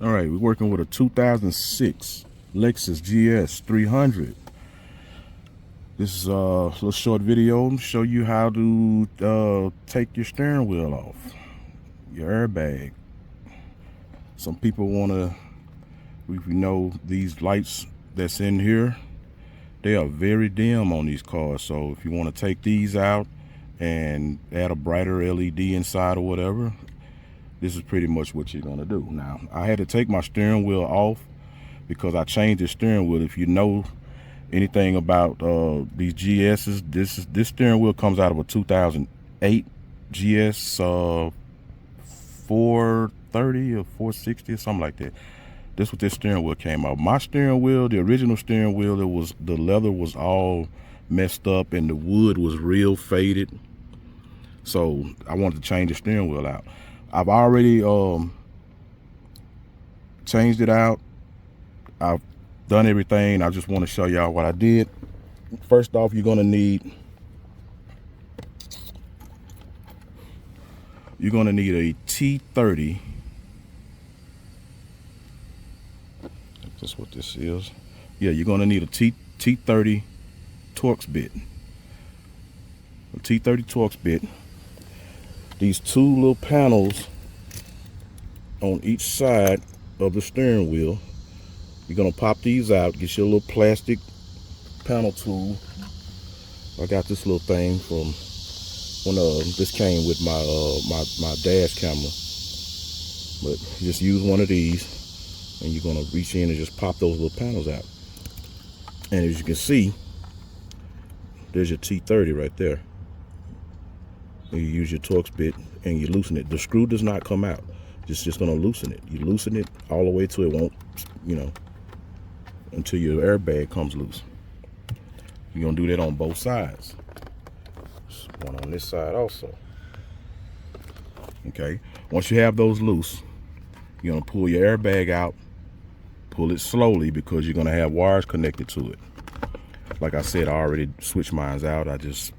All right, we're working with a 2006 Lexus GS300. This is a little short video to show you how to take your steering wheel off, your airbag. Some people want to, you know, these lights that's in here, they are very dim on these cars. So if you want to take these out and add a brighter LED inside or whatever, this is pretty much what you're gonna do. Now, I had to take my steering wheel off because I changed the steering wheel. If you know anything about these GS's, this steering wheel comes out of a 2008 GS 430 or 460 or something like that. This what this steering wheel came out. My steering wheel, the original steering wheel, the leather was all messed up and the wood was real faded. So I wanted to change the steering wheel out. I've already changed it out. I've done everything. I just want to show y'all what I did. First off, you're gonna need a T30. That's what this is. Yeah, you're gonna need a T30 Torx bit. A T30 Torx bit. These two little panels on each side of the steering wheel. You're gonna pop these out, get your little plastic panel tool. I got this little thing from when this came with my my dash camera. But just use one of these and you're gonna reach in and just pop those little panels out. And as you can see, there's your T30 right there. You use your Torx bit and you loosen it. The screw does not come out. Just gonna loosen it. You loosen it all the way till it won't, you know, until your airbag comes loose. You're gonna do that on both sides. There's one on this side also. Okay. Once you have those loose, you're gonna pull your airbag out. Pull it slowly because you're gonna have wires connected to it. Like I said, I already switched mine out. I just,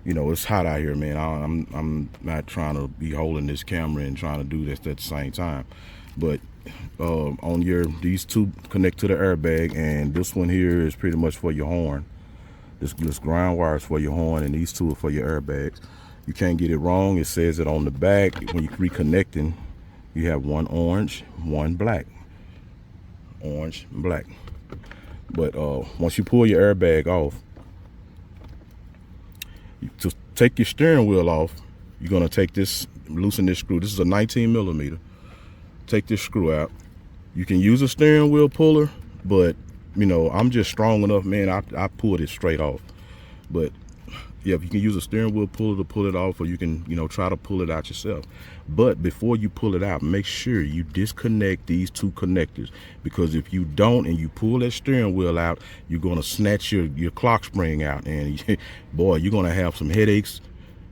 you know, it's hot out here, man. I'm not trying to be holding this camera and trying to do this at the same time. But on these two connect to the airbag, and this one here is pretty much for your horn. This ground wire is for your horn, and these two are for your airbags. You can't get it wrong. It says it on the back. When you're reconnecting, you have one orange, one black. Orange and black. But once you pull your airbag off, to take your steering wheel off, you're gonna take this, loosen this screw. This is a 19 millimeter. Take this screw out. You can use a steering wheel puller, but you know, I'm just strong enough, man. I pulled it straight off. But yeah, if you can use a steering wheel puller to pull it off, or you can, you know, try to pull it out yourself. But before you pull it out, make sure you disconnect these two connectors, because if you don't and you pull that steering wheel out, you're gonna snatch your clock spring out, and boy, you're gonna have some headaches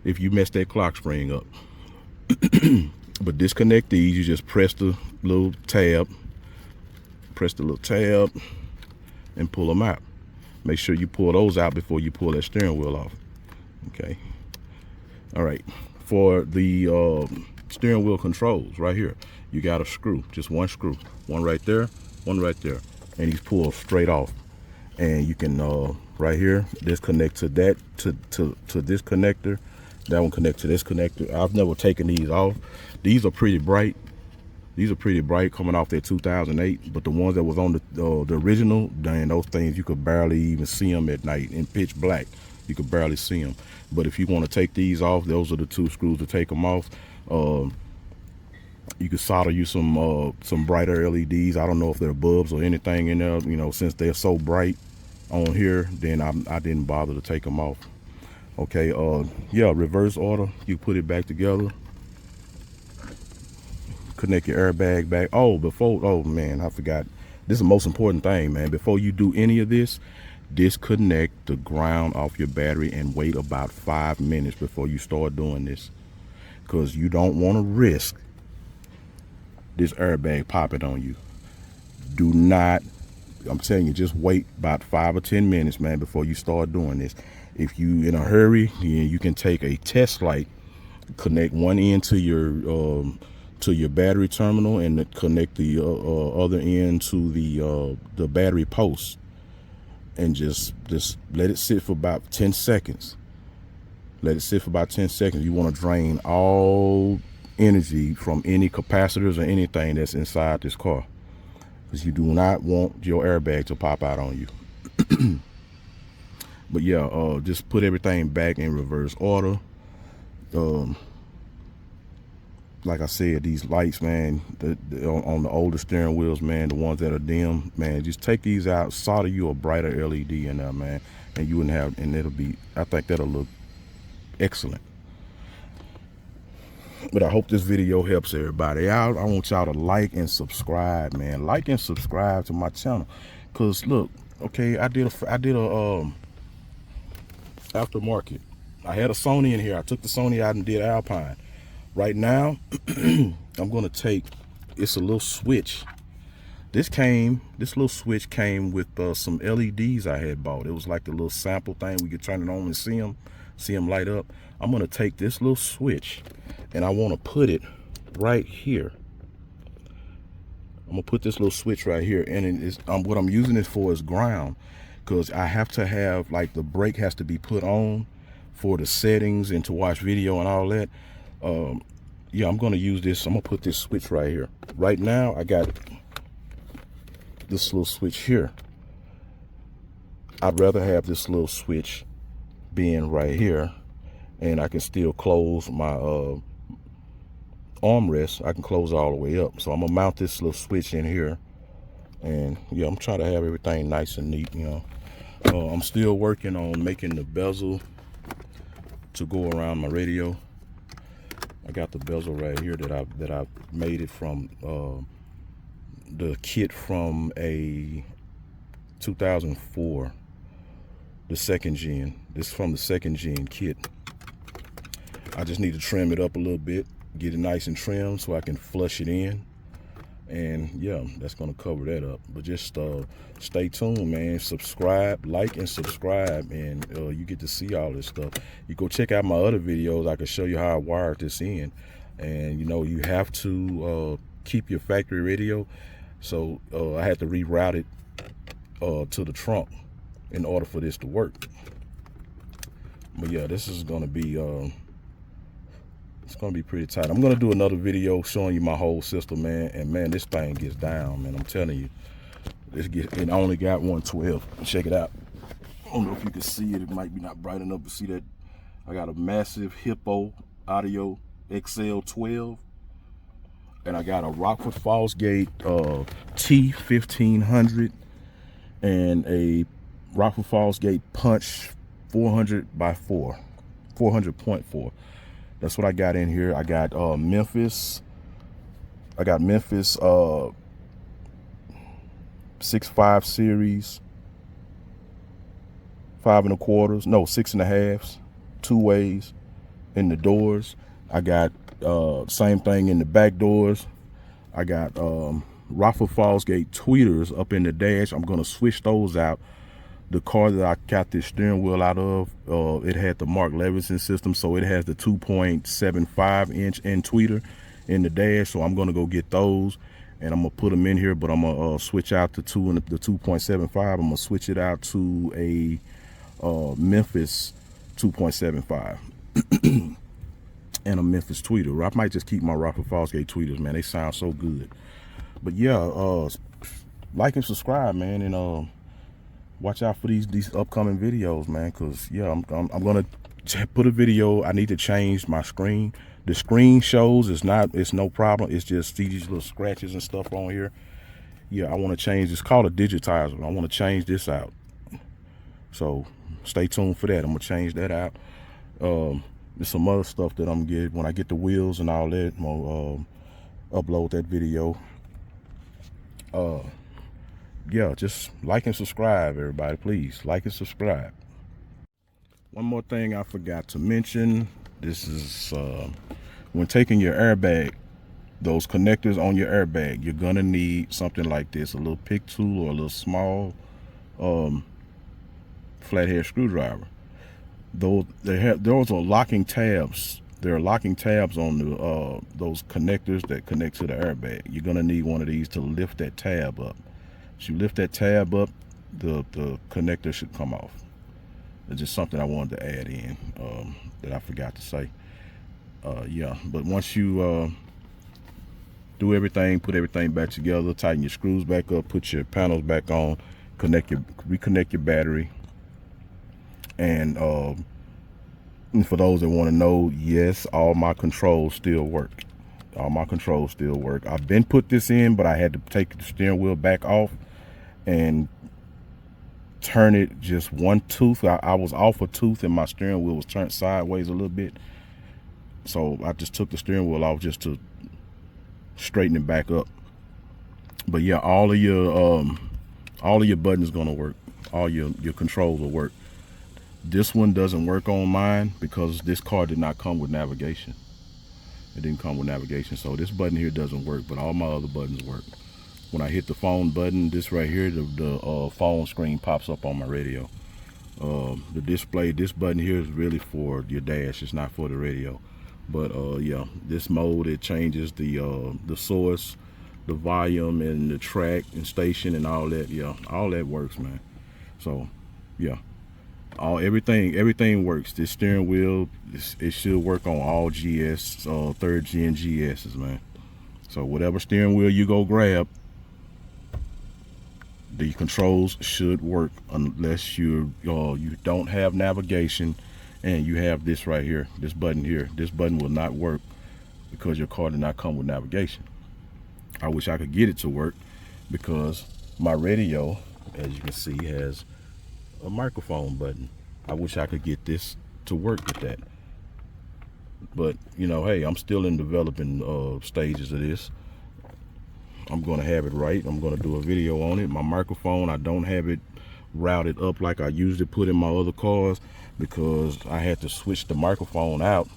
if you mess that clock spring up. But disconnect these. You just press the little tab, and pull them out. Make sure you pull those out before you pull that steering wheel off. Okay. All right. For the steering wheel controls, right here, you got a screw, just one screw, one right there, and these pull straight off. And you can right here disconnect to that to this connector. That one connect to this connector. I've never taken these off. These are pretty bright. These are pretty bright coming off that 2008, but the ones that was on the original, dang, those things, you could barely even see them at night in pitch black. You could barely see them. But if you want to take these off, those are the two screws to take them off. You could solder you some brighter LEDs. I don't know if they're bulbs or anything in there. You know, since they're so bright on here, then I didn't bother to take them off. Okay, yeah, reverse order. You put it back together. Connect your airbag back. Oh man, I forgot. This is the most important thing, man. Before you do any of this, disconnect the ground off your battery and wait about 5 minutes before you start doing this, because you don't want to risk this airbag popping on you. Do not, I'm telling you, just wait about 5 or 10 minutes, man, before you start doing this. If you in a hurry, you can take a test light, connect one end to your to your battery terminal and connect the other end to the battery post, and just let it sit for about 10 seconds. Let it sit for about 10 seconds. You want to drain all energy from any capacitors or anything that's inside this car, because you do not want your airbag to pop out on you. But yeah, just put everything back in reverse order. Like I said, these lights, man, on the older steering wheels, man, the ones that are dim, man, just take these out, solder you a brighter LED in there, man, and you wouldn't have, and it'll be, I think that'll look excellent. But I hope this video helps everybody out. I want y'all to like and subscribe, man. Like and subscribe to my channel, cause look, okay, I did a aftermarket. I had a Sony in here. I took the Sony out and did Alpine. Right now, I'm gonna take, it's a little switch. This little switch came with some LEDs I had bought. It was like the little sample thing. We could turn it on and see them light up. I'm gonna take this little switch and I wanna put it right here. I'm gonna put this little switch right here, and it's, what I'm using it for is ground, because I have to have, like, the brake has to be put on for the settings and to watch video and all that. Yeah, I'm gonna use this. I'm gonna put this switch right here. Right now, I got this little switch here. I'd rather have this little switch being right here, and I can still close my armrest. I can close all the way up. So I'm gonna mount this little switch in here, and yeah, I'm trying to have everything nice and neat, you know. I'm still working on making the bezel to go around my radio. I got the bezel right here that I made it from the kit from a 2004, the second gen. This is from the second gen kit. I just need to trim it up a little bit, get it nice and trimmed so I can flush it in. And yeah, that's gonna cover that up. But just stay tuned, man. Subscribe, like and subscribe, and you get to see all this stuff. You go check out my other videos. I can show you how I wired this in. And you know, you have to keep your factory radio. So I had to reroute it to the trunk in order for this to work. But yeah, this is gonna be it's gonna be pretty tight. I'm gonna do another video showing you my whole system, man. And man, this thing gets down, man. I'm telling you, it only got 112. Check it out. I don't know if you can see it. It might be not bright enough to see that. I got a massive Hippo Audio XL12, and I got a Rockford Fosgate T1500 and a Rockford Fosgate Punch 400.4. That's what I got in here. I got Memphis. I got Memphis 6.5 series, 5 1/4, no 6 1/2, 2 ways in the doors. I got same thing in the back doors. I got Rockford Fosgate tweeters up in the dash. I'm gonna switch those out. The car that I got this steering wheel out of, it had the Mark Levinson system, so it has the 2.75 inch in tweeter in the dash. So I'm gonna go get those, and I'm gonna put them in here. But I'm gonna switch out the 2.75. I'm gonna switch it out to a Memphis 2.75 and a Memphis tweeter. I might just keep my Rockford Fosgate tweeters, man. They sound so good. But yeah, like and subscribe, man, and watch out for these upcoming videos, man, because yeah, I'm gonna put a video. I need to change my screen. The screen shows it's no problem. It's just these little scratches and stuff on here. Yeah, I want to change. It's called a digitizer. I want to change this out. So stay tuned for that. I'm gonna change that out. There's some other stuff that I'm gonna get when I get the wheels and all that. I'm gonna upload that video. Yeah, just like and subscribe, everybody. Please like and subscribe. One more thing I forgot to mention. This is when taking your airbag, those connectors on your airbag, you're gonna need something like this, a little pick tool or a little small flathead screwdriver. Those are locking tabs there are locking tabs on the those connectors that connect to the airbag. You're gonna need one of these to lift that tab up. As you lift that tab up, the connector should come off. It's just something I wanted to add in that I forgot to say. Yeah, but once you do everything, put everything back together, tighten your screws back up, put your panels back on, reconnect your battery, and for those that want to know, yes, all my controls still work. All my controls still work. I've been put this in, but I had to take the steering wheel back off and turn it just one tooth. I was off a tooth and my steering wheel was turned sideways a little bit. So I just took the steering wheel off just to straighten it back up. But yeah, all of your buttons gonna work. All your controls will work. This one doesn't work on mine because this car did not come with navigation. It didn't come with navigation, so this button here doesn't work, but all my other buttons work. When I hit the phone button, this right here, the phone screen pops up on my radio. The display, this button here is really for your dash. It's not for the radio. But yeah, this mode, it changes the source, the volume, and the track and station and all that. Yeah, all that works, man. So yeah, everything works. This steering wheel, it should work on all GS 3rd gen GS's, man. So whatever steering wheel you go grab, the controls should work, unless you don't have navigation and you have this right here, this button here. This button will not work because your car did not come with navigation. I wish I could get it to work because my radio, as you can see, has a microphone button. I wish I could get this to work with that. But you know, hey, I'm still in developing stages of this. I'm gonna have it right. I'm gonna do a video on it. My microphone, I don't have it routed up like I usually put in my other cars because I had to switch the microphone out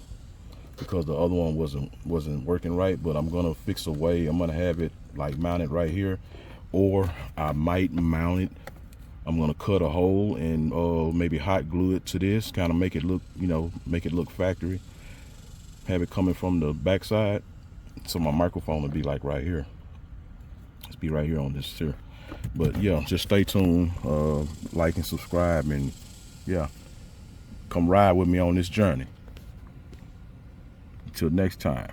because the other one wasn't working right. But I'm gonna fix a way. I'm gonna have it like mounted right here, or I might mount it. I'm gonna cut a hole and maybe hot glue it to this, kind of make it look, you know, make it look factory. Have it coming from the backside, so my microphone will be like right here. Let's be right here on this here. But yeah, just stay tuned, like and subscribe, and yeah, come ride with me on this journey. Until next time.